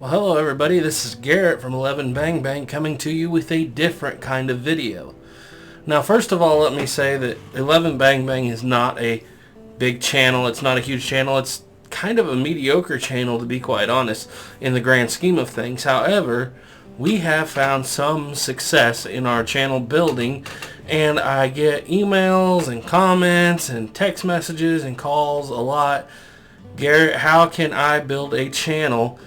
Well, hello everybody, this is Garrett from 11 Bang Bang coming to you with a different kind of video. Now, first of all, let me say that 11 Bang Bang is not a big channel, it's not a huge channel, it's kind of a mediocre channel, to be quite honest, in the grand scheme of things. However, we have found some success in our channel building, and I get emails and comments and text messages and calls a lot. Garrett, how can I build a channel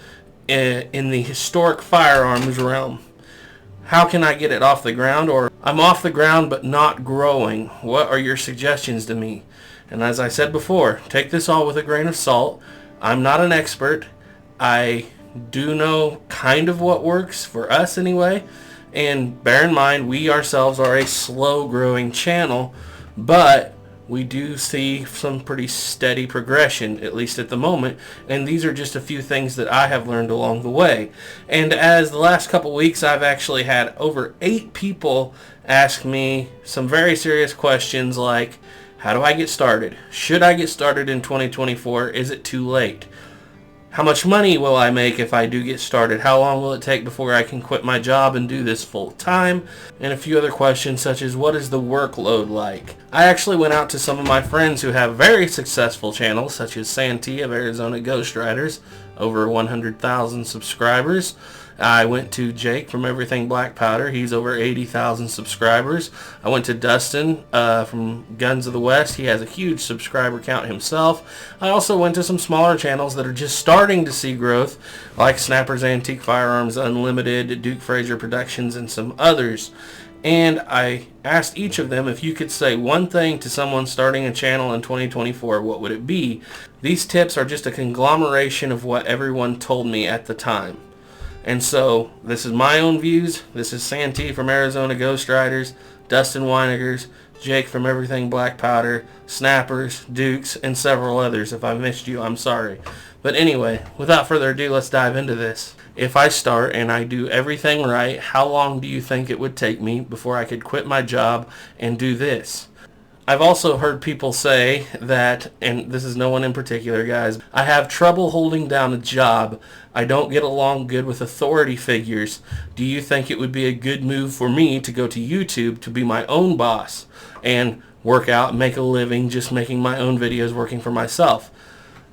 in the historic firearms realm? How can I get it off the ground? Or I'm off the ground but not growing. What are your suggestions to me? And as I said before, take this all with a grain of salt. I'm not an expert. I do know kind of what works for us anyway. And bear in mind, we ourselves are a slow growing channel, but we do see some pretty steady progression, at least at the moment, and these are just a few things that I have learned along the way. And as the last couple weeks, I've actually had over 8 people ask me some very serious questions like, how do I get started? Should I get started in 2024? Is it too late? How much money will I make if I do get started? How long will it take before I can quit my job and do this full time? And a few other questions such as, what is the workload like? I actually went out to some of my friends who have very successful channels, such as Santee of Arizona Ghost Riders, over 100,000 subscribers. I went to Jake from Everything Black Powder. He's over 80,000 subscribers. I went to Dustin from Guns of the West. He has a huge subscriber count himself. I also went to some smaller channels that are just starting to see growth, like Snapper's Antique Firearms Unlimited, Duke Fraser Productions, and some others. And I asked each of them, if you could say one thing to someone starting a channel in 2024, what would it be? These tips are just a conglomeration of what everyone told me at the time. And so, this is my own views. This is Santee from Arizona Ghost Riders, Dustin Weinigers, Jake from Everything Black Powder, Snappers, Dukes, and several others. If I missed you, I'm sorry. But anyway, without further ado, let's dive into this. If I start and I do everything right, how long do you think it would take me before I could quit my job and do this? I've also heard people say that, and this is no one in particular, guys, I have trouble holding down a job. I don't get along good with authority figures. Do you think it would be a good move for me to go to YouTube to be my own boss and work out and make a living just making my own videos, working for myself?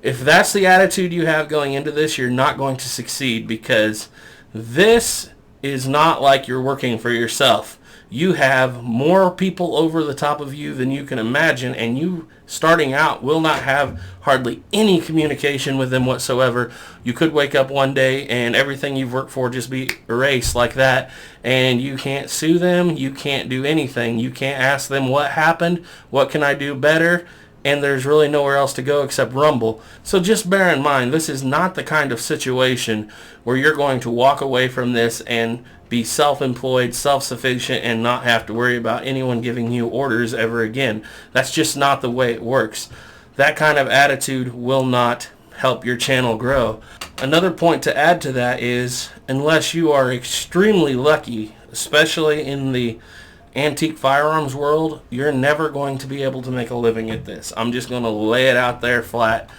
If that's the attitude you have going into this, you're not going to succeed, because this is not like you're working for yourself. You have more people over the top of you than you can imagine, and you starting out will not have hardly any communication with them whatsoever. You could wake up one day and everything you've worked for just be erased like that, and you can't sue them, you can't do anything. You can't ask them what happened, what can I do better, and there's really nowhere else to go except Rumble. So just bear in mind, this is not the kind of situation where you're going to walk away from this and be self-employed, self-sufficient, and not have to worry about anyone giving you orders ever again. That's just not the way it works. That kind of attitude will not help your channel grow. Another point to add to that is, unless you are extremely lucky, especially in the antique firearms world, you're never going to be able to make a living at this. I'm just going to lay it out there flat.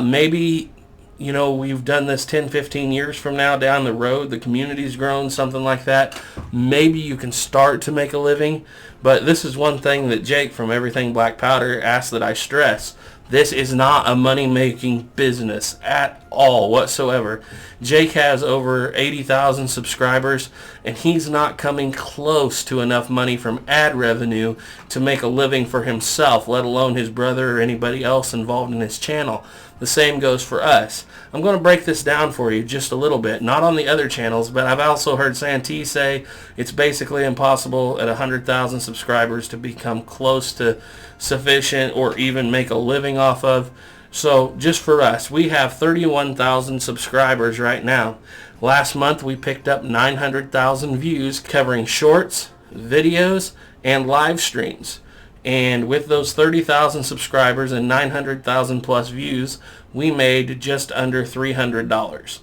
Maybe, you know, we've done this 10, 15 years from now down the road, the community's grown, something like that. Maybe you can start to make a living. But this is one thing that Jake from Everything Black Powder asked that I stress. This is not a money-making business at all whatsoever. Jake has over 80,000 subscribers, and he's not coming close to enough money from ad revenue to make a living for himself, let alone his brother or anybody else involved in his channel. The same goes for us. I'm going to break this down for you just a little bit, not on the other channels, but I've also heard Santee say it's basically impossible at 100,000 subscribers to become close to sufficient or even make a living off of. So just for us, we have 31,000 subscribers right now. Last month we picked up 900,000 views covering shorts, videos, and live streams. And with those 30,000 subscribers and 900,000 plus views, we made just under $300.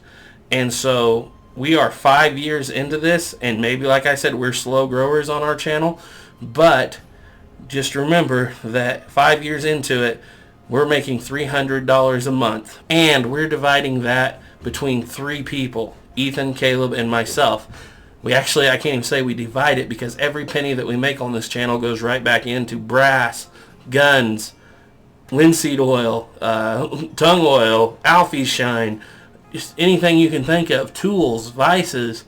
And so we are 5 years into this, and maybe, like I said, we're slow growers on our channel, but just remember that 5 years into it, we're making $300 a month, and we're dividing that between 3 people, Ethan, Caleb, and myself. I can't even say we divide it, because every penny that we make on this channel goes right back into brass, guns, linseed oil, tung oil, Alfie shine, just anything you can think of, tools, vices,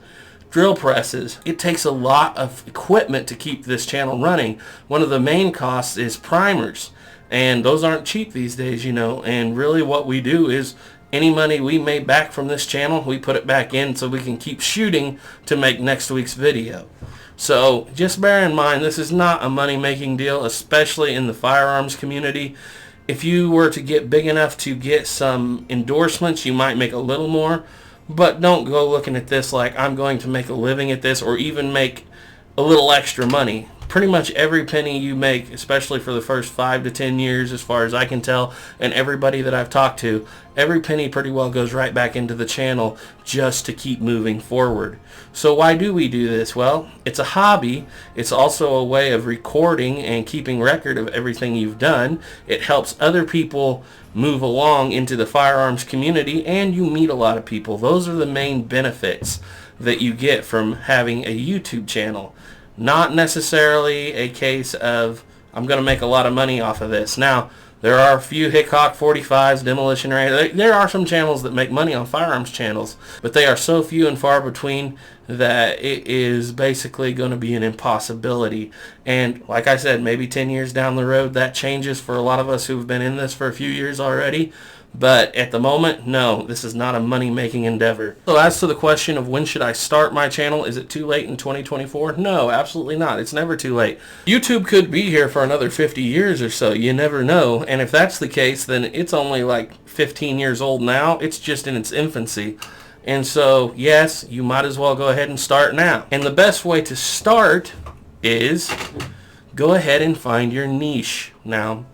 drill presses. It takes a lot of equipment to keep this channel running. One of the main costs is primers, and those aren't cheap these days, you know. And really what we do is any money we made back from this channel, we put it back in so we can keep shooting to make next week's video. So just bear in mind, this is not a money-making deal, especially in the firearms community. If you were to get big enough to get some endorsements, you might make a little more. But don't go looking at this like I'm going to make a living at this, or even make a little extra money. Pretty much every penny you make, especially for the first 5 to 10 years, as far as I can tell, and everybody that I've talked to, every penny pretty well goes right back into the channel just to keep moving forward. So why do we do this? Well, it's a hobby. It's also a way of recording and keeping record of everything you've done. It helps other people move along into the firearms community, and you meet a lot of people. Those are the main benefits that you get from having a YouTube channel. Not necessarily a case of, I'm going to make a lot of money off of this. Now, there are a few Hickok 45s, Demolition Ray. There are some channels that make money on firearms channels, but they are so few and far between that it is basically going to be an impossibility. And like I said, maybe 10 years down the road that changes for a lot of us who've been in this for a few years already. But at the moment, no, this is not a money-making endeavor. So as to the question of when should I start my channel, is it too late in 2024? No, absolutely not. It's never too late. YouTube could be here for another 50 years or so. You never know. And if that's the case, then it's only like 15 years old now. It's just in its infancy. And so, yes, you might as well go ahead and start now. And the best way to start is go ahead and find your niche. Now,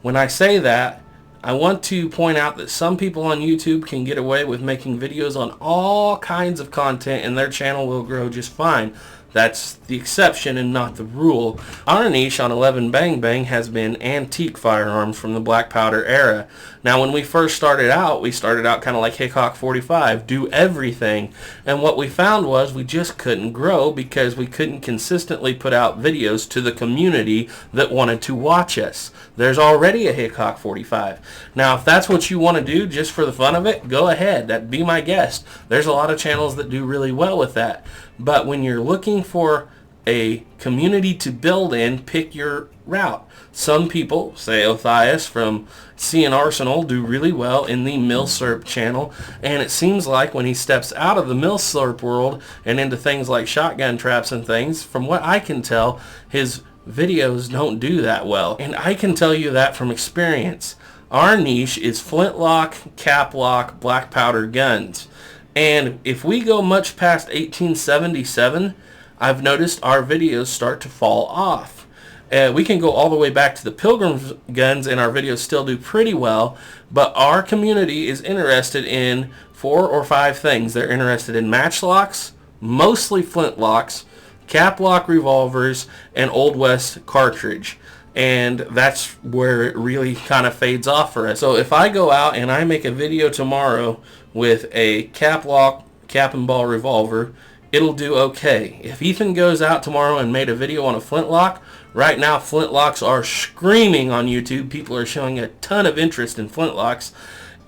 when I say that, I want to point out that some people on YouTube can get away with making videos on all kinds of content, and their channel will grow just fine. That's the exception and not the rule. Our niche on 11 Bang Bang has been antique firearms from the black powder era. Now, when we first started out, kind of like Hickok 45, do everything. And what we found was we just couldn't grow because we couldn't consistently put out videos to the community that wanted to watch us. There's already a Hickok 45. Now, if that's what you want to do just for the fun of it, go ahead. That'd be my guest. There's a lot of channels that do really well with that. But when you're looking for a community to build in, pick your route. Some people, say Othias from C&, Arsenal, do really well in the milsurp channel, and it seems like when he steps out of the milsurp world and into things like shotgun traps and things, from what I can tell, his videos don't do that well. And I can tell you that from experience. Our niche is flintlock, cap lock, black powder guns. And if we go much past 1877, I've noticed our videos start to fall off. We can go all the way back to the Pilgrim's guns and our videos still do pretty well, but our community is interested in 4 or 5 things. They're interested in matchlocks, mostly flintlocks, cap lock revolvers, and Old West cartridge. And that's where it really kind of fades off for us. So if I go out and I make a video tomorrow with a cap lock, cap and ball revolver, it'll do okay. If Ethan goes out tomorrow and made a video on a flintlock, right now flintlocks are screaming on YouTube. People are showing a ton of interest in flintlocks.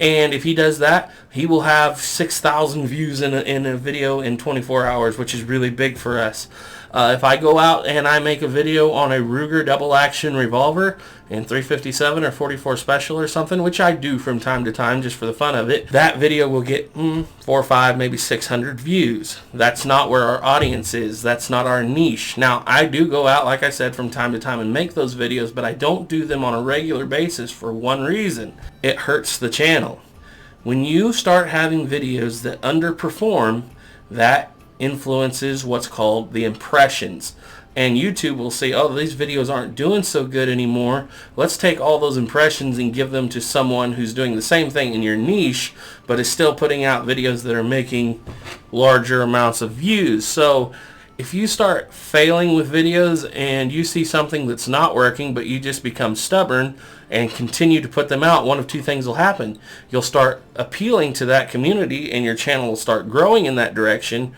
And if he does that, he will have 6,000 views in a video in 24 hours, which is really big for us. If I go out and I make a video on a Ruger double action revolver in 357 or 44 special or something, which I do from time to time just for the fun of it, that video will get 4 or 5, maybe 600 views. That's not where our audience is. That's not our niche. Now, I do go out, like I said, from time to time and make those videos, but I don't do them on a regular basis for one reason. It hurts the channel. When you start having videos that underperform, that influences what's called the impressions. And YouTube will say, oh, these videos aren't doing so good anymore. Let's take all those impressions and give them to someone who's doing the same thing in your niche, but is still putting out videos that are making larger amounts of views. So if you start failing with videos and you see something that's not working, but you just become stubborn and continue to put them out, one of two things will happen. You'll start appealing to that community and your channel will start growing in that direction,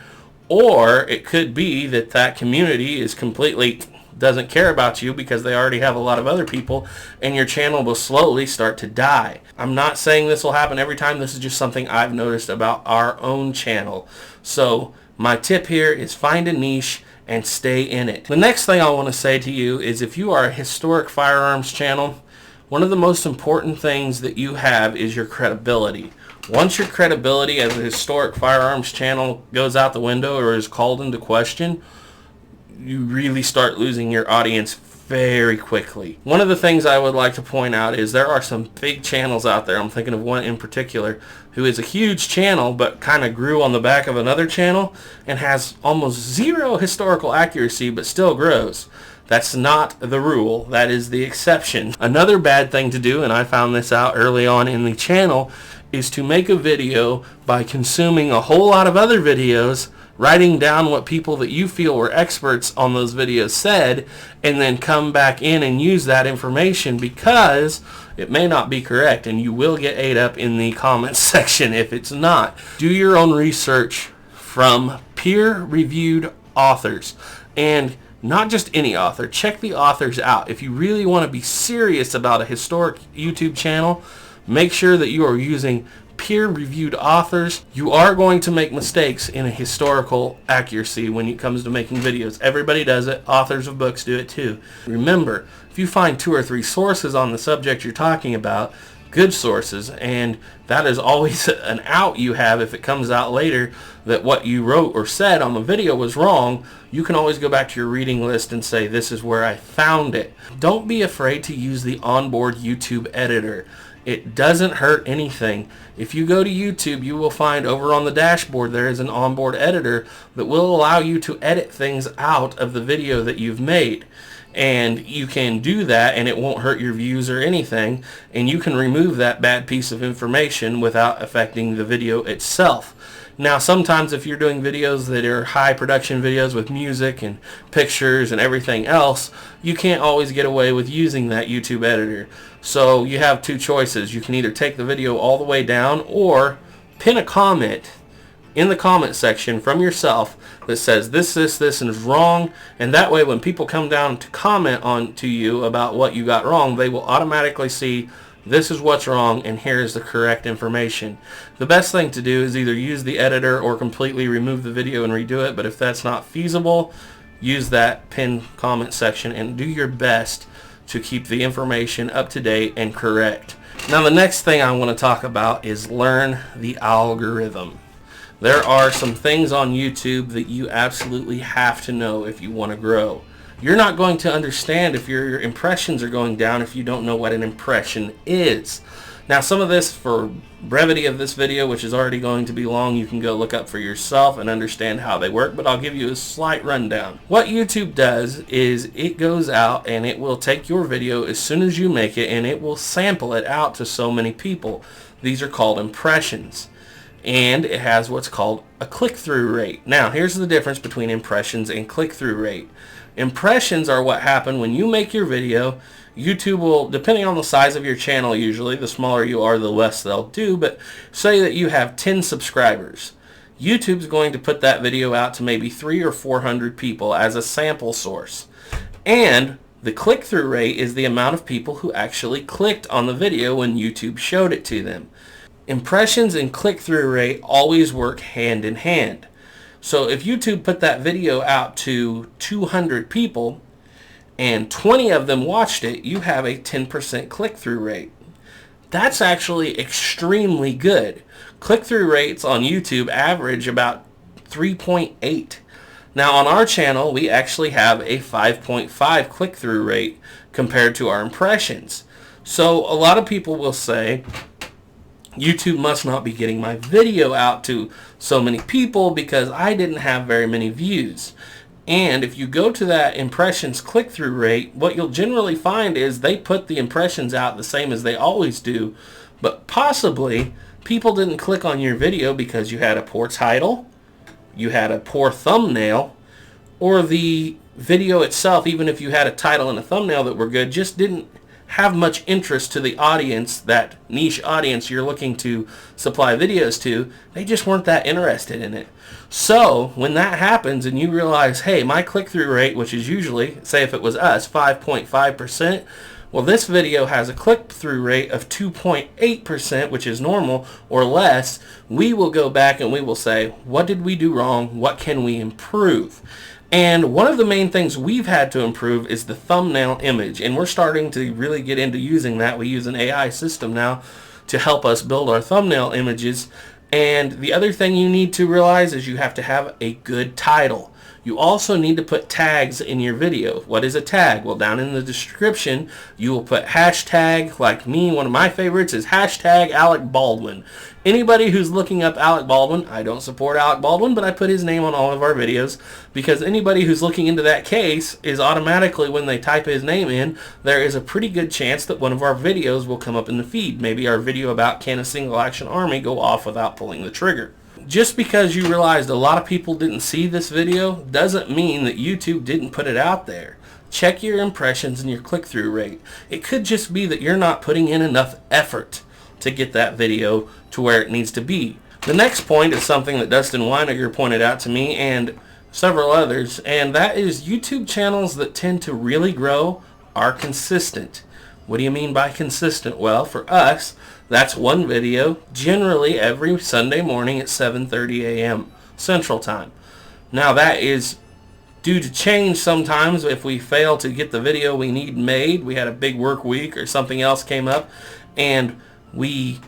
or it could be that that community is completely doesn't care about you because they already have a lot of other people, and your channel will slowly start to die. I'm not saying this will happen every time. This is just something I've noticed about our own channel. So my tip here is find a niche and stay in it. The next thing I want to say to you is, if you are a historic firearms channel, one of the most important things that you have is your credibility. Once your credibility as a historic firearms channel goes out the window or is called into question, you really start losing your audience very quickly. One of the things I would like to point out is there are some big channels out there. I'm thinking of one in particular who is a huge channel but kind of grew on the back of another channel and has almost zero historical accuracy but still grows. That's not the rule. That is the exception. Another bad thing to do, and I found this out early on in the channel, is to make a video by consuming a whole lot of other videos, writing down what people that you feel were experts on those videos said, and then come back in and use that information, because it may not be correct and you will get ate up in the comments section if it's not. Do your own research from peer-reviewed authors, and not just any author. Check the authors out. If you really want to be serious about a historic YouTube channel, make sure that you are using peer-reviewed authors. You are going to make mistakes in a historical accuracy when it comes to making videos. Everybody does it. Authors of books do it too. Remember, if you find 2 or 3 sources on the subject you're talking about, good sources, and that is always an out you have if it comes out later that what you wrote or said on the video was wrong, you can always go back to your reading list and say, this is where I found it. Don't be afraid to use the onboard YouTube editor. It doesn't hurt anything. If you go to YouTube, you will find over on the dashboard there is an onboard editor that will allow you to edit things out of the video that you've made. And you can do that and it won't hurt your views or anything, and you can remove that bad piece of information without affecting the video itself. Now sometimes if you're doing videos that are high production videos with music and pictures and everything else, you can't always get away with using that YouTube editor. So you have 2 choices. You can either take the video all the way down or pin a comment in the comment section from yourself that says this and is wrong, and that way when people come down to comment on to you about what you got wrong, they will automatically see this is what's wrong and here's the correct information. The best thing to do is either use the editor or completely remove the video and redo it, but if that's not feasible, use that pinned comment section and do your best to keep the information up to date and correct. Now the next thing I want to talk about is learn the algorithm. There are some things on YouTube that you absolutely have to know if you want to grow. You're not going to understand if your impressions are going down if you don't know what an impression is. Now some of this, for brevity of this video, which is already going to be long, you can go look up for yourself and understand how they work, but I'll give you a slight rundown. What YouTube does is it goes out and it will take your video as soon as you make it and it will sample it out to so many people. These are called impressions. And it has what's called a click-through rate. Now here's the difference between impressions and click-through rate. Impressions are what happen when you make your video. YouTube will, depending on the size of your channel usually, the smaller you are the less they'll do, but say that you have 10 subscribers. YouTube's going to put that video out to maybe 300 or 400 people as a sample source. And the click-through rate is the amount of people who actually clicked on the video when YouTube showed it to them. Impressions and click-through rate always work hand in hand. So if YouTube put that video out to 200 people and 20 of them watched it, you have a 10% click-through rate. That's actually extremely good. Click-through rates on YouTube average about 3.8. Now on our channel, we actually have a 5.5 click-through rate compared to our impressions. So a lot of people will say, YouTube must not be getting my video out to so many people because I didn't have very many views. And if you go to that impressions click-through rate, what you'll generally find is they put the impressions out the same as they always do, but possibly people didn't click on your video because you had a poor title, you had a poor thumbnail, or the video itself, even if you had a title and a thumbnail that were good, just didn't have much interest to the audience, that niche audience you're looking to supply videos to. They just weren't that interested in it. So when that happens and you realize, hey, my click-through rate, which is usually, say if it was us, 5.5%, well, this video has a click-through rate of 2.8%, which is normal, or less. We will go back and we will say, what did we do wrong? What can we improve? And one of the main things we've had to improve is the thumbnail image. And we're starting to really get into using that. We use an AI system now to help us build our thumbnail images. And the other thing you need to realize is you have to have a good title. You also need to put tags in your video. What is a tag? Well, down in the description, you will put hashtag, like me, one of my favorites is hashtag Alec Baldwin. Anybody who's looking up Alec Baldwin, I don't support Alec Baldwin, but I put his name on all of our videos because anybody who's looking into that case is automatically, when they type his name in, there is a pretty good chance that one of our videos will come up in the feed. Maybe our video about can a single action army go off without pulling the trigger. Just because you realized a lot of people didn't see this video doesn't mean that YouTube didn't put it out there. Check your impressions and your click-through rate. It could just be that you're not putting in enough effort to get that video to where it needs to be. The next point is something that Dustin Weiniger pointed out to me and several others, and that is YouTube channels that tend to really grow are consistent. What do you mean by consistent? Well, for us, that's one video, generally every Sunday morning at 7:30 a.m. Central Time. Now that is due to change sometimes if we fail to get the video we need made. We had a big work week or something else came up and we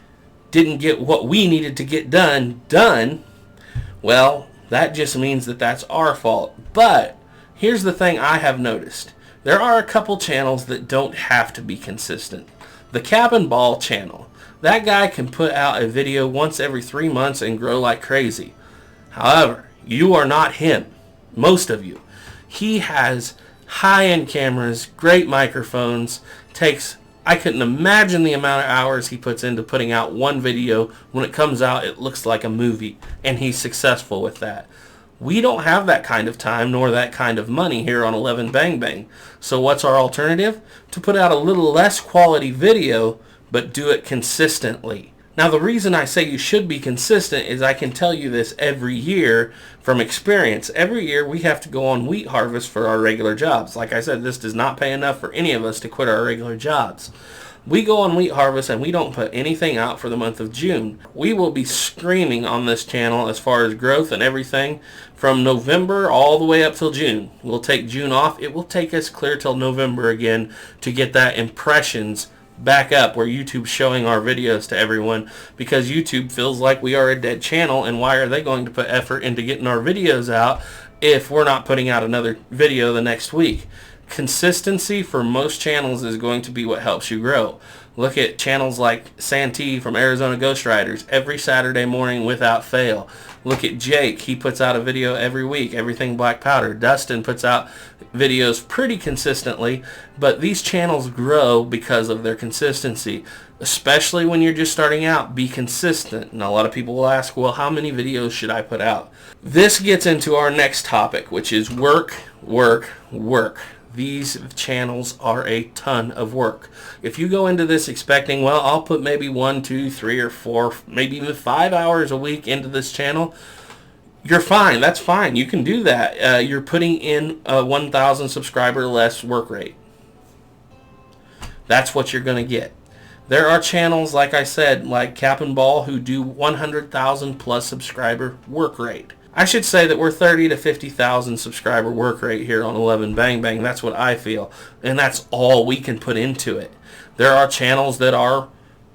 didn't get what we needed to get done. Well, that just means that that's our fault. But here's the thing I have noticed. There are a couple channels that don't have to be consistent. The Cap and Ball channel. That guy can put out a video once every 3 months and grow like crazy. However, you are not him. Most of you. He has high-end cameras, great microphones, I couldn't imagine the amount of hours he puts into putting out one video. When it comes out, it looks like a movie, and he's successful with that. We don't have that kind of time nor that kind of money here on 11 Bang Bang. So what's our alternative? To put out a little less quality video, but do it consistently. Now the reason I say you should be consistent is I can tell you this every year from experience. Every year we have to go on wheat harvest for our regular jobs. Like I said, this does not pay enough for any of us to quit our regular jobs. We go on wheat harvest and we don't put anything out for the month of June. We will be screaming on this channel as far as growth and everything from November all the way up till June. We'll take June off. It will take us clear till November again to get that impressions back up where YouTube's showing our videos to everyone, because YouTube feels like we are a dead channel, and why are they going to put effort into getting our videos out if we're not putting out another video the next week? Consistency for most channels is going to be what helps you grow. Look at channels like Santee from Arizona Ghost Riders every Saturday morning without fail. Look at Jake. He puts out a video every week, Everything Black Powder. Dustin puts out videos pretty consistently, but these channels grow because of their consistency. Especially when you're just starting out, be consistent. And a lot of people will ask, well, how many videos should I put out? This gets into our next topic, which is work, work, work. These channels are a ton of work. If you go into this expecting, well, I'll put maybe 1, 2, 3, or 4, maybe even 5 hours a week into this channel, you're fine. That's fine. You can do that. You're putting in a 1,000 subscriber less work rate. That's what you're going to get. There are channels, like I said, like Cap and Ball, who do 100,000 plus subscriber work rate. I should say that we're 30 to 50,000 subscriber work rate here on 11 Bang Bang. That's what I feel. And that's all we can put into it. There are channels that are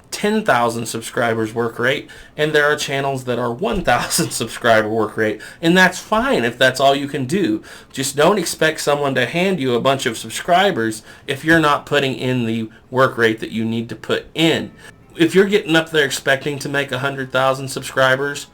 10,000 subscribers work rate, and there are channels that are 1,000 subscriber work rate. And that's fine if that's all you can do. Just don't expect someone to hand you a bunch of subscribers if you're not putting in the work rate that you need to put in. If you're getting up there expecting to make 100,000 subscribers,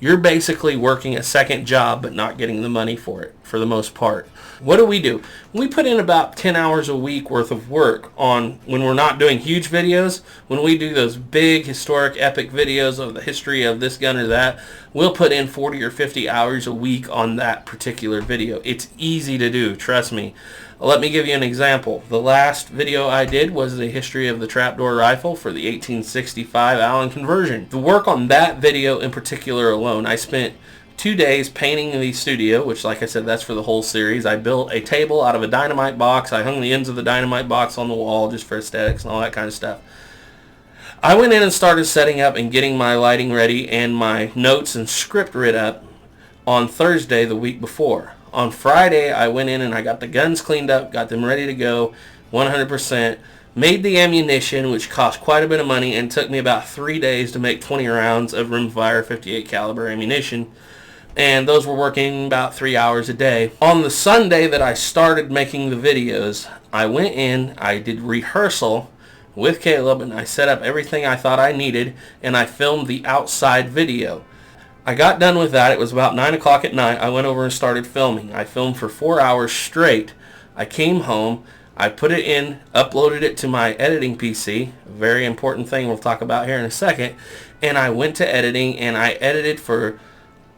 you're basically working a second job but not getting the money for it for the most part. What do? We put in about 10 hours a week worth of work on when we're not doing huge videos. When we do those big historic epic videos of the history of this gun or that, we'll put in 40 or 50 hours a week on that particular video. It's easy to do, trust me. Let me give you an example. The last video I did was the history of the trapdoor rifle for the 1865 Allen conversion. The work on that video in particular alone, I spent 2 days painting the studio, which, like I said, that's for the whole series. I built a table out of a dynamite box. I hung the ends of the dynamite box on the wall just for aesthetics and all that kind of stuff. I went in and started setting up and getting my lighting ready and my notes and script written up on Thursday the week before. On Friday, I went in and I got the guns cleaned up, got them ready to go 100%, made the ammunition, which cost quite a bit of money, and took me about 3 days to make 20 rounds of rimfire 58 caliber ammunition. And those were working about 3 hours a day. On the Sunday that I started making the videos, I went in, I did rehearsal with Caleb, and I set up everything I thought I needed, and I filmed the outside video. I got done with that. It was about 9 o'clock at night. I went over and started filming. I filmed for 4 hours straight. I came home. I put it in, uploaded it to my editing PC, a very important thing we'll talk about here in a second, and I went to editing, and I edited for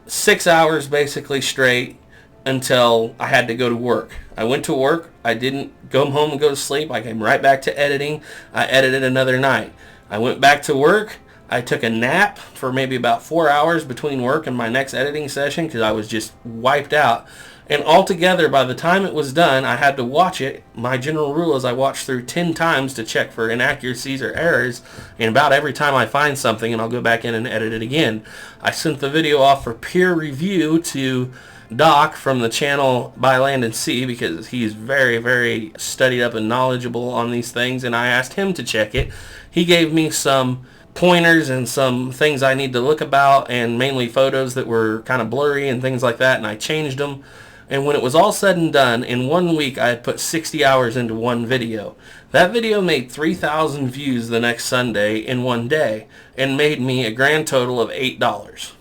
6 hours basically straight until I had to go to work. I went to work. I didn't go home and go to sleep. I came right back to editing. I edited another night. I went back to work. I took a nap for maybe about 4 hours between work and my next editing session because I was just wiped out. And altogether, by the time it was done, I had to watch it. My general rule is I watch through 10 times to check for inaccuracies or errors. And about every time I find something, and I'll go back in and edit it again. I sent the video off for peer review to Doc from the channel By Land and Sea because he's very, very studied up and knowledgeable on these things. And I asked him to check it. He gave me some pointers and some things I need to look about, and mainly photos that were kind of blurry and things like that, and I changed them. And when it was all said and done, in 1 week I had put 60 hours into one video. That video made 3,000 views the next Sunday in one day and made me a grand total of $8.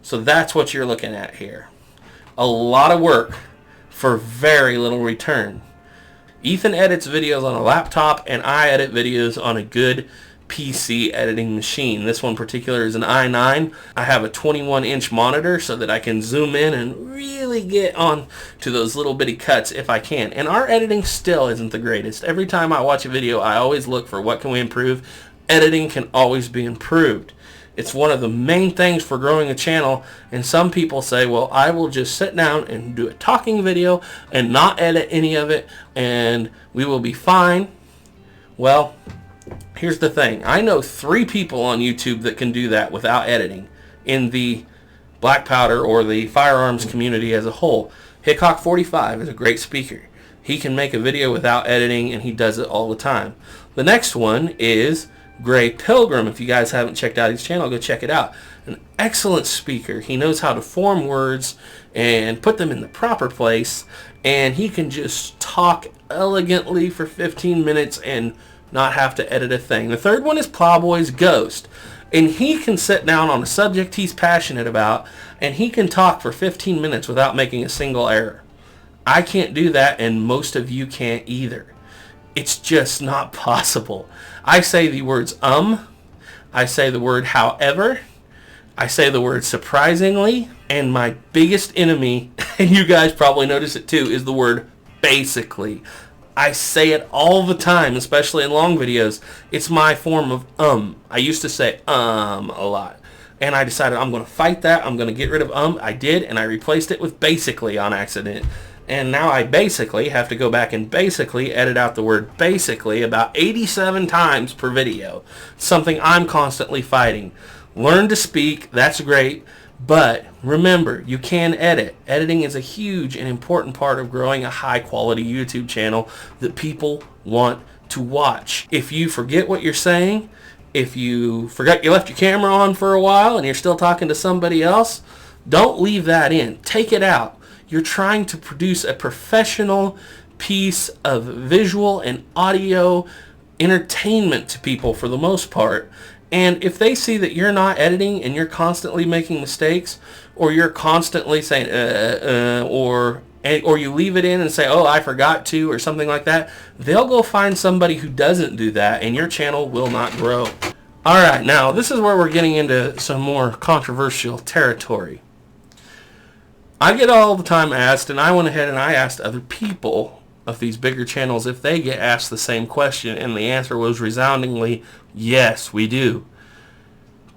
So that's what you're looking at here. A lot of work for very little return. Ethan edits videos on a laptop, and I edit videos on a good PC editing machine. This one in particular is an i9. I have a 21-inch monitor so that I can zoom in and really get on to those little bitty cuts if I can. And our editing still isn't the greatest. Every time I watch a video, I always look for what can we improve. Editing can always be improved. It's one of the main things for growing a channel, and some people say, well, I will just sit down and do a talking video and not edit any of it and we will be fine. Well, here's the thing. I know 3 people on YouTube that can do that without editing in the black powder or the firearms community as a whole. Hickok45 is a great speaker. He can make a video without editing, and he does it all the time. The next one is Gray Pilgrim. If you guys haven't checked out his channel, go check it out. An excellent speaker. He knows how to form words and put them in the proper place, and he can just talk elegantly for 15 minutes and not have to edit a thing. The third one is Plowboy's Ghost, and he can sit down on a subject he's passionate about, and he can talk for 15 minutes without making a single error. I can't do that, and most of you can't either. It's just not possible. I say the words I say the word however, I say the word surprisingly, and my biggest enemy, and you guys probably notice it too, is the word basically. I say it all the time, especially in long videos. It's my form of I used to say a lot. And I decided I'm going to fight that. I'm going to get rid of I did, and I replaced it with basically on accident. And now I basically have to go back and basically edit out the word basically about 87 times per video. Something I'm constantly fighting. Learn to speak. That's great. But remember, you can edit. Editing is a huge and important part of growing a high-quality YouTube channel that people want to watch. If you forget what you're saying, if you forgot you left your camera on for a while and you're still talking to somebody else, don't leave that in. Take it out. You're trying to produce a professional piece of visual and audio entertainment to people for the most part, And if they see that you're not editing and you're constantly making mistakes, or you're constantly saying or you leave it in and say, oh, I forgot to, or something like that, they'll go find somebody who doesn't do that, and your channel will not grow. Alright, now this is where we're getting into some more controversial territory. I get all the time asked, and I went ahead and I asked other people of these bigger channels if they get asked the same question, and the answer was resoundingly, yes, we do.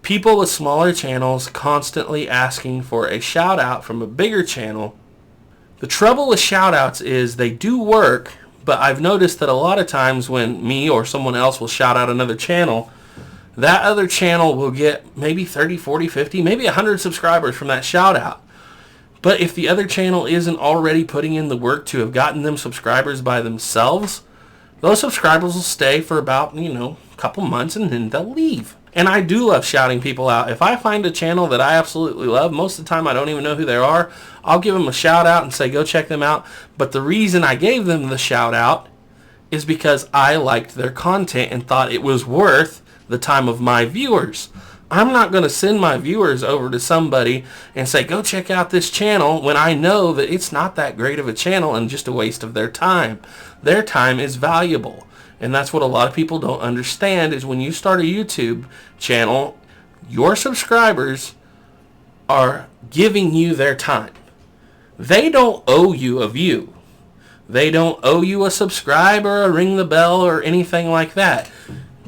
People with smaller channels constantly asking for a shout out from a bigger channel. The trouble with shout outs is they do work, but I've noticed that a lot of times when me or someone else will shout out another channel, that other channel will get maybe 30, 40, 50, maybe 100 subscribers from that shout out. But if the other channel isn't already putting in the work to have gotten them subscribers by themselves, those subscribers will stay for about, a couple months, and then they'll leave. And I do love shouting people out. If I find a channel that I absolutely love, most of the time I don't even know who they are, I'll give them a shout out and say, go check them out. But the reason I gave them the shout out is because I liked their content and thought it was worth the time of my viewers. I'm not going to send my viewers over to somebody and say, go check out this channel, when I know that it's not that great of a channel and just a waste of their time. Their time is valuable. And that's what a lot of people don't understand, is when you start a YouTube channel, your subscribers are giving you their time. They don't owe you a view. They don't owe you a subscribe or a ring the bell or anything like that.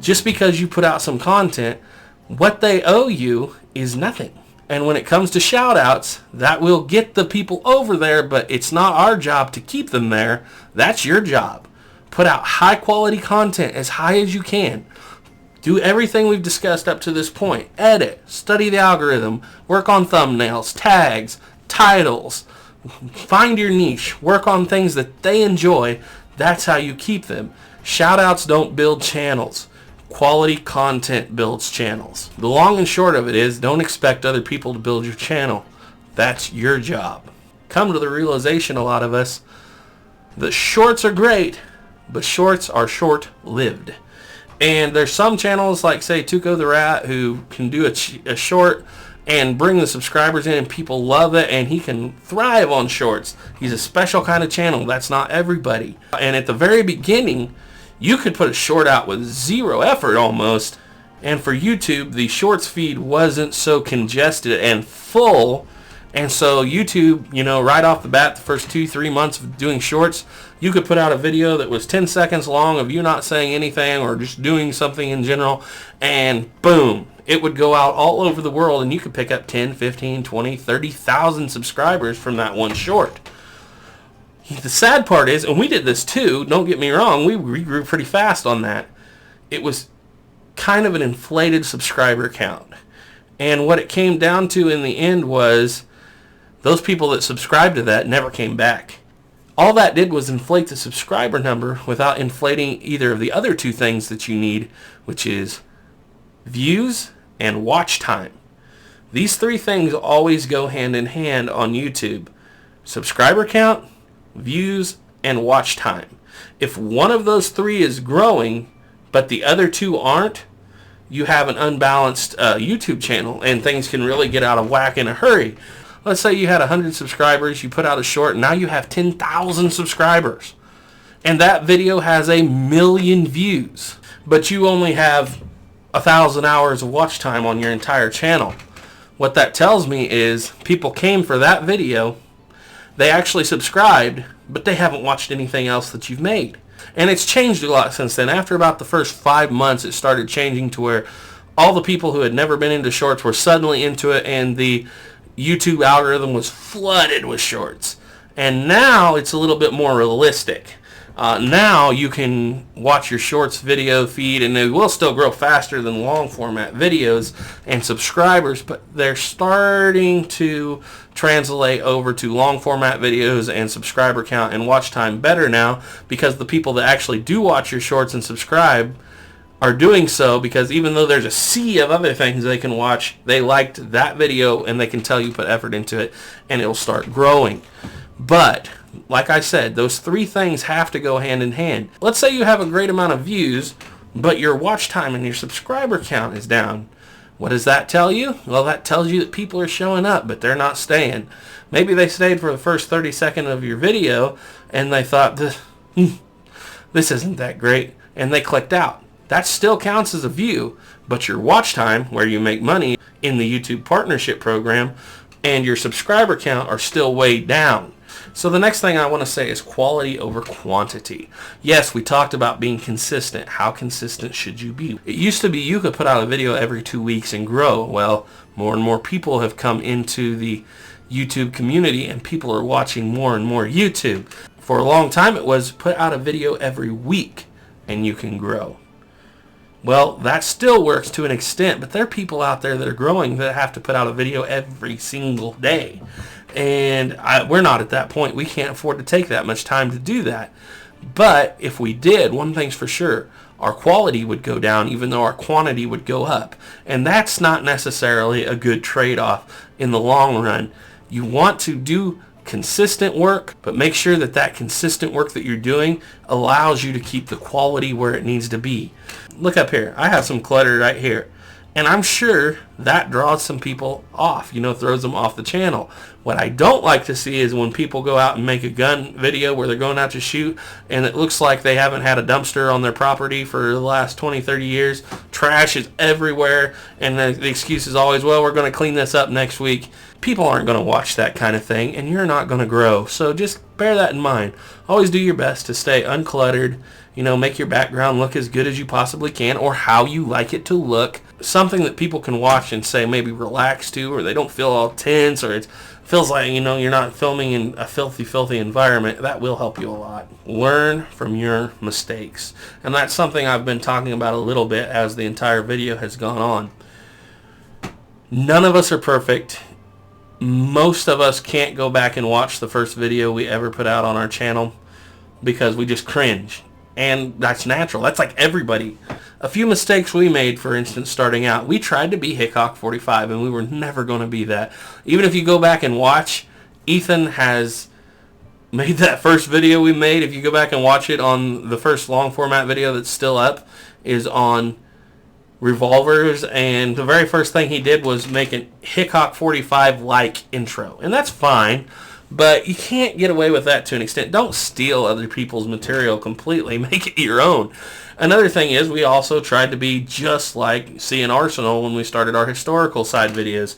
Just because you put out some content, what they owe you is nothing. And when it comes to shout outs, that will get the people over there, but it's not our job to keep them there. That's your job. Put out high quality content as high as you can. Do everything we've discussed up to this point. Edit, study the algorithm, work on thumbnails, tags, titles. Find your niche. Work on things that they enjoy. That's how you keep them. Shout outs don't build channels. Quality content builds channels. The long and short of it is, don't expect other people to build your channel. That's your job. Come to the realization, a lot of us, that shorts are great, but shorts are short-lived. And there's some channels like, say, Tuco the Rat, who can do a short and bring the subscribers in, and people love it, and he can thrive on shorts. He's a special kind of channel. That's not everybody. And at the very beginning, you could put a short out with zero effort almost, and for YouTube, the shorts feed wasn't so congested and full. And so YouTube, right off the bat, the first 2-3 months of doing shorts, you could put out a video that was 10 seconds long of you not saying anything or just doing something in general, and boom, it would go out all over the world, and you could pick up 10, 15, 20, 30,000 subscribers from that one short. The sad part is, and we did this too, don't get me wrong, we grew pretty fast on that. It was kind of an inflated subscriber count. And what it came down to in the end was those people that subscribed to that never came back. All that did was inflate the subscriber number without inflating either of the other two things that you need, which is views and watch time. These three things always go hand in hand on YouTube. Subscriber count, views, and watch time. If one of those three is growing, but the other two aren't, you have an unbalanced YouTube channel, and things can really get out of whack in a hurry. Let's say you had 100 subscribers, you put out a short, and now you have 10,000 subscribers. And that video has 1 million views, but you only have 1,000 hours of watch time on your entire channel. What that tells me is people came for that video, they actually subscribed, but they haven't watched anything else that you've made. And it's changed a lot since then. After about the first 5 months, it started changing to where all the people who had never been into shorts were suddenly into it, and the YouTube algorithm was flooded with shorts. And now it's a little bit more realistic. Now you can watch your shorts video feed, and it will still grow faster than long format videos and subscribers, but they're starting to translate over to long format videos and subscriber count and watch time better now, because the people that actually do watch your shorts and subscribe are doing so because even though there's a sea of other things they can watch, they liked that video and they can tell you put effort into it, and it'll start growing. But like I said, those three things have to go hand in hand. Let's say you have a great amount of views, but your watch time and your subscriber count is down. What does that tell you? Well, that tells you that people are showing up, but they're not staying. Maybe they stayed for the first 30 seconds of your video, and they thought, this isn't that great, and they clicked out. That still counts as a view, but your watch time, where you make money in the YouTube partnership program, and your subscriber count are still way down. So the next thing I want to say is quality over quantity. Yes, we talked about being consistent. How consistent should you be? It used to be you could put out a video every 2 weeks and grow. Well, more and more people have come into the YouTube community, and people are watching more and more YouTube. For a long time it was put out a video every week and you can grow. Well, that still works to an extent, but there are people out there that are growing that have to put out a video every single day. And we're not at that point. We can't afford to take that much time to do that. But if we did, one thing's for sure, our quality would go down even though our quantity would go up. And that's not necessarily a good trade-off in the long run. You want to do consistent work, but make sure that that consistent work that you're doing allows you to keep the quality where it needs to be. Look up here. I have some clutter right here. And I'm sure that draws some people off, throws them off the channel. What I don't like to see is when people go out and make a gun video where they're going out to shoot and it looks like they haven't had a dumpster on their property for the last 20, 30 years. Trash is everywhere, and the excuse is always, well, we're going to clean this up next week. People aren't going to watch that kind of thing, and you're not going to grow. So just bear that in mind. Always do your best to stay uncluttered. Make your background look as good as you possibly can, or how you like it to look. Something that people can watch and say maybe relax to, or they don't feel all tense, or it feels like, you're not filming in a filthy environment. That will help you a lot. Learn from your mistakes. And that's something I've been talking about a little bit as the entire video has gone on. None of us are perfect. Most of us can't go back and watch the first video we ever put out on our channel because we just cringe. And that's natural. That's like everybody. A few mistakes we made, for instance, starting out. We tried to be Hickok 45, and we were never going to be that. Even if you go back and watch, Ethan has made that first video we made. If you go back and watch it, on the first long format video that's still up, is on revolvers, and the very first thing he did was make a Hickok 45 like intro. And that's fine. But you can't get away with that to an extent. Don't steal other people's material completely. Make it your own. Another thing is, we also tried to be just like C and Arsenal when we started our historical side videos.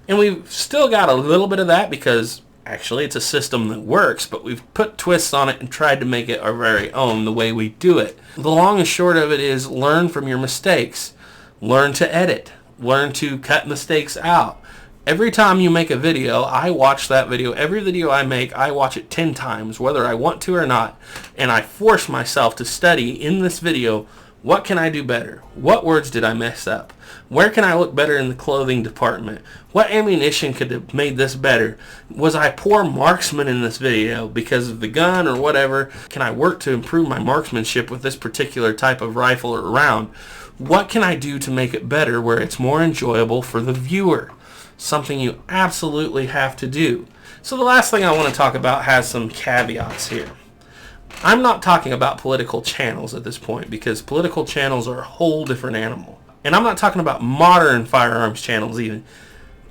And we've still got a little bit of that because actually it's a system that works, but we've put twists on it and tried to make it our very own the way we do it. The long and short of it is, learn from your mistakes. Learn to edit. Learn to cut mistakes out. Every time you make a video, I watch that video. Every video I make, I watch it 10 times, whether I want to or not. And I force myself to study in this video, what can I do better? What words did I mess up? Where can I look better in the clothing department? What ammunition could have made this better? Was I poor marksman in this video because of the gun or whatever? Can I work to improve my marksmanship with this particular type of rifle or round? What can I do to make it better where it's more enjoyable for the viewer? Something you absolutely have to do. So the last thing I want to talk about has some caveats here. I'm not talking about political channels at this point, because political channels are a whole different animal. And I'm not talking about modern firearms channels even.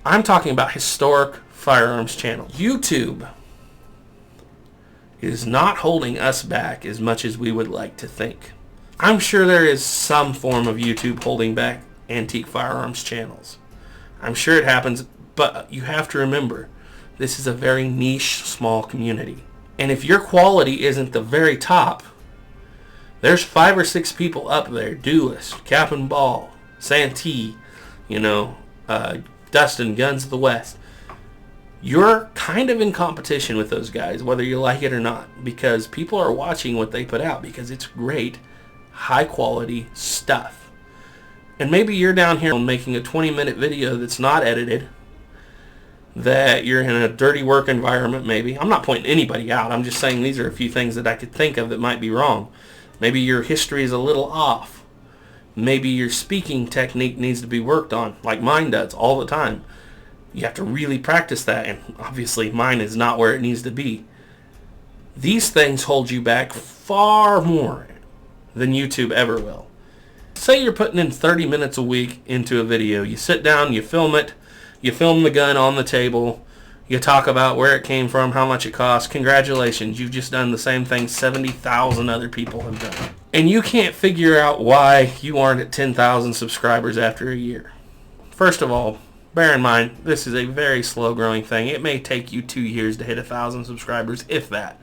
I'm talking about historic firearms channels. YouTube is not holding us back as much as we would like to think. I'm sure there is some form of YouTube holding back antique firearms channels. I'm sure it happens, but you have to remember, this is a very niche, small community. And if your quality isn't the very top, there's 5 or 6 people up there, Duelist, Cap and Ball, Santee, Dustin, Guns of the West. You're kind of in competition with those guys, whether you like it or not, because people are watching what they put out because it's great, high quality stuff. And maybe you're down here making a 20-minute video that's not edited, that you're in a dirty work environment maybe. I'm not pointing anybody out. I'm just saying these are a few things that I could think of that might be wrong. Maybe your history is a little off. Maybe your speaking technique needs to be worked on, like mine does all the time. You have to really practice that, and obviously mine is not where it needs to be. These things hold you back far more than YouTube ever will. say you're putting in 30 minutes a week into a video. You sit down, you film it, you film the gun on the table, you talk about where it came from, how much it costs. Congratulations, you've just done the same thing 70,000 other people have done. And you can't figure out why you aren't at 10,000 subscribers after a year. First of all, bear in mind, this is a very slow growing thing. It may take you 2 years to hit 1,000 subscribers, if that.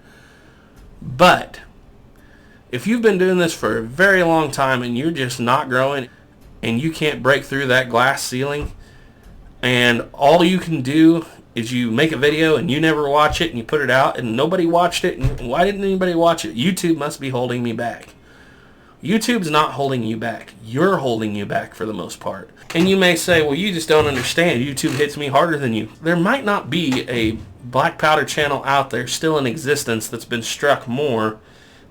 But if you've been doing this for a very long time and you're just not growing and you can't break through that glass ceiling, and all you can do is you make a video and you never watch it and you put it out and nobody watched it, and why didn't anybody watch it? YouTube must be holding me back. YouTube's not holding you back. You're holding you back for the most part. And you may say, well, you just don't understand. YouTube hits me harder than you. There might not be a black powder channel out there still in existence that's been struck more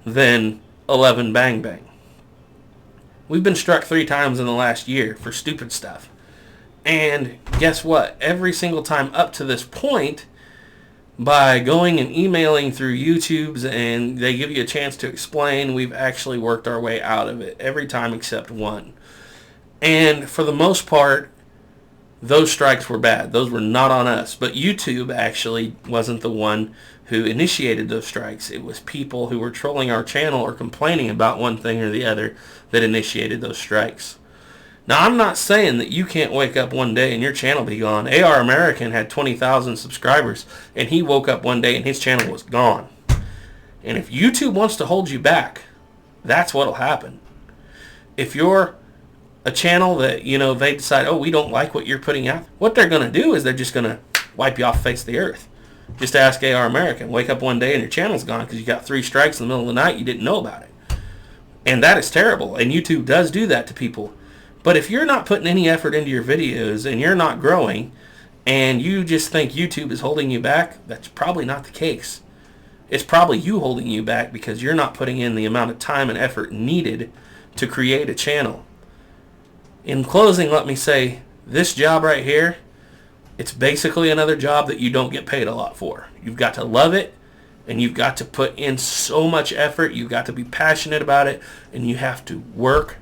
than 11 Bang Bang. We've been struck 3 times in the last year for stupid stuff. And guess what? Every single time up to this point, by going and emailing through YouTube's and they give you a chance to explain, we've actually worked our way out of it every time except one. And for the most part, those strikes were bad. Those were not on us. But YouTube actually wasn't the one who initiated those strikes. It was people who were trolling our channel or complaining about one thing or the other that initiated those strikes. Now, I'm not saying that you can't wake up one day and your channel be gone. AR American had 20,000 subscribers, and he woke up one day and his channel was gone. And if YouTube wants to hold you back, that's what'll happen. If you're a channel that, they decide, oh, we don't like what you're putting out, what they're going to do is they're just going to wipe you off the face of the earth. Just ask AR American. Wake up one day and your channel's gone because you got 3 strikes in the middle of the night. You didn't know about it. And that is terrible. And YouTube does do that to people. But if you're not putting any effort into your videos and you're not growing and you just think YouTube is holding you back, that's probably not the case. It's probably you holding you back because you're not putting in the amount of time and effort needed to create a channel. In closing, let me say, this job right here, it's basically another job that you don't get paid a lot for. You've got to love it, and you've got to put in so much effort. You've got to be passionate about it, and you have to work,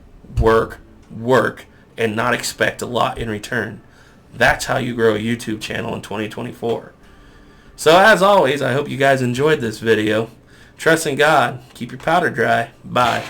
and not expect a lot in return. That's how you grow a YouTube channel in 2024. So as always, I hope you guys enjoyed this video. Trust in God. Keep your powder dry. Bye.